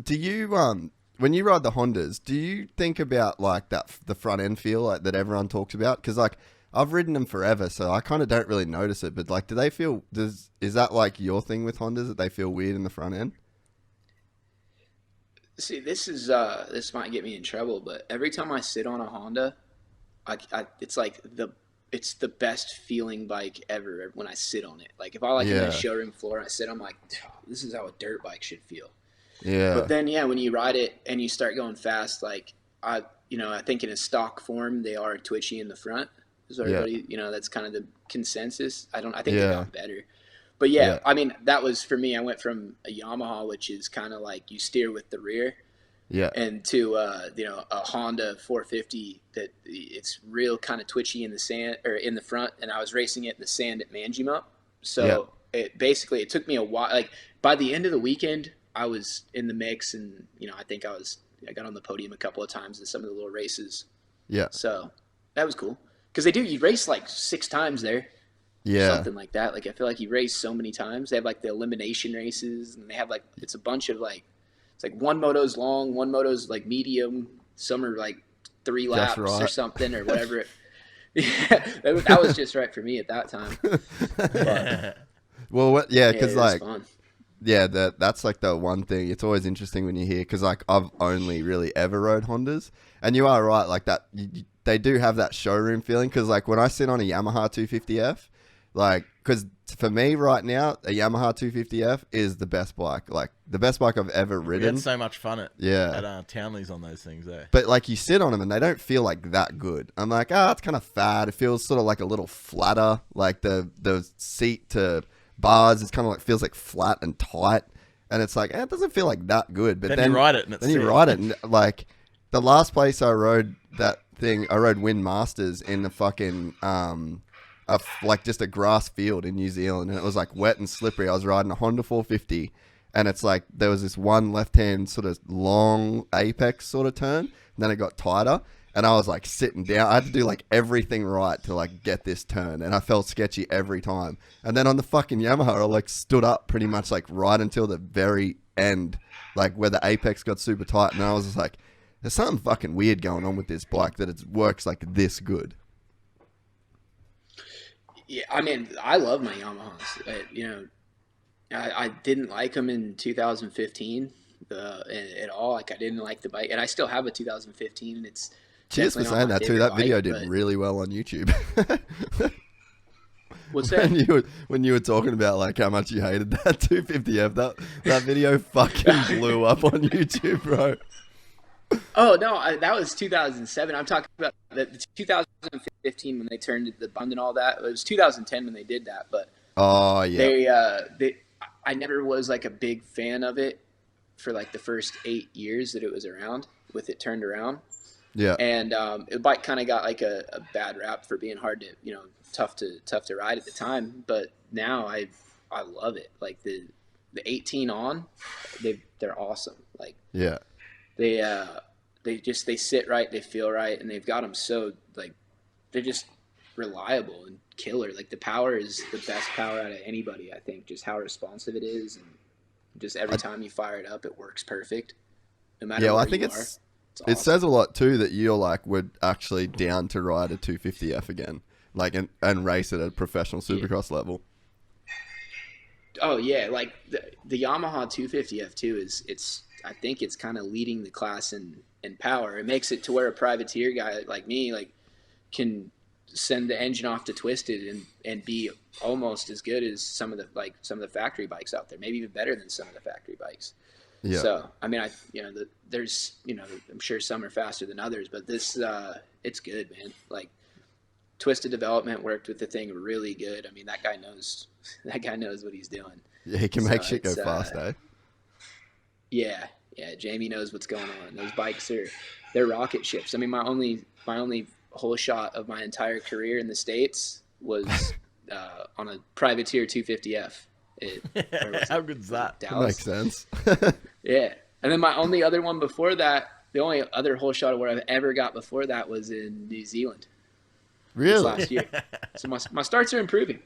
Do you when you ride the Hondas, do you think about like the front end feel like that everyone talks about? Because like I've ridden them forever, so I kind of don't really notice it. But like, do they feel? Is that like your thing with Hondas that they feel weird in the front end? See, this might get me in trouble, but every time I sit on a Honda, it's like it's the best feeling bike ever when I sit on it. Like if I like in the showroom floor and I sit, I'm like, oh, this is how a dirt bike should feel. Yeah. But then when you ride it and you start going fast, like I think in a stock form they are twitchy in the front. So everybody, that's kind of the consensus. I think they got better. But I mean, that was for me. I went from a Yamaha, which is kind of like you steer with the rear, and to a Honda 450 that it's real kind of twitchy in the sand or in the front. And I was racing it in the sand at Manjimup. So it took me a while. Like by the end of the weekend, I was in the mix, and I think I got on the podium a couple of times in some of the little races. Yeah. So that was cool because you race like 6 times there. Yeah. Something like that. Like I feel like you race so many times. They have like the elimination races, and they have like it's a bunch of like it's like one moto's long, one moto's like medium, some are like 3 laps or something or whatever. That was just right for me at that time. But, because like fun. Yeah, that's like the one thing. It's always interesting when you hear, because like I've only really ever rode Hondas, and you are right, like that. They do have that showroom feeling, because like when I sit on a Yamaha 250F, like, because for me right now, a Yamaha 250F is the best bike, like the best bike I've ever ridden. We had so much fun at Townleys on those things there. But like you sit on them and they don't feel like that good. I'm like, it's kind of fat. It feels sort of like a little flatter, like the seat to bars is kind of like feels like flat and tight, and it's like it doesn't feel like that good. But then you ride it, and it's and like the last place I rode that thing, I rode Wind Masters in the fucking like just a grass field in New Zealand, and it was like wet and slippery. I was riding a Honda 450, and it's like there was this one left hand sort of long apex sort of turn, and then it got tighter. And I was like sitting down. I had to do like everything right to like get this turn. And I felt sketchy every time. And then on the fucking Yamaha, I like stood up pretty much like right until the very end, like where the apex got super tight. And I was just like, there's something fucking weird going on with this bike that it works like this good. Yeah, I mean, I love my Yamahas. I didn't like them in 2015 at all. Like I didn't like the bike. And I still have a 2015, and it's... Cheers for saying that too. That video did really well on YouTube. What's that? When you were talking about like how much you hated that 250F, that video fucking blew up on YouTube, bro. Oh no, that was 2007. I'm talking about the 2015 when they turned the bund and all that. It was 2010 when they did that, but I never was like a big fan of it for like the first 8 years that it was around with it turned around. Yeah, and the bike kind of got like a bad rap for being hard to, tough to ride at the time. But now I love it. Like the 18 on, they're awesome. Like they sit right, they feel right, and they've got them so like they're just reliable and killer. Like the power is the best power out of anybody. I think just how responsive it is, and just every time you fire it up, it works perfect. No matter where I think you are. Awesome. It says a lot too that you're like would actually down to ride a 250F again, like and race it at a professional supercross level. Oh yeah, like the Yamaha 250F too is I think it's kind of leading the class in power. It makes it to where a privateer guy like me like can send the engine off to twisted and be almost as good as some of the factory bikes out there, maybe even better than some of the factory bikes. Yeah. So, I mean, there's, I'm sure some are faster than others, but this, it's good, man. Like Twisted Development worked with the thing really good. I mean, that guy knows what he's doing. Yeah, he can make shit go fast, eh? Yeah. Jamie knows what's going on. Those bikes they're rocket ships. I mean, my only whole shot of my entire career in the States was on a privateer 250F. How good is that? Dallas. That makes sense. Yeah. And then my only other one before that, the only other whole shot of where I've ever got before that was in New Zealand. Really? Last year. So my starts are improving.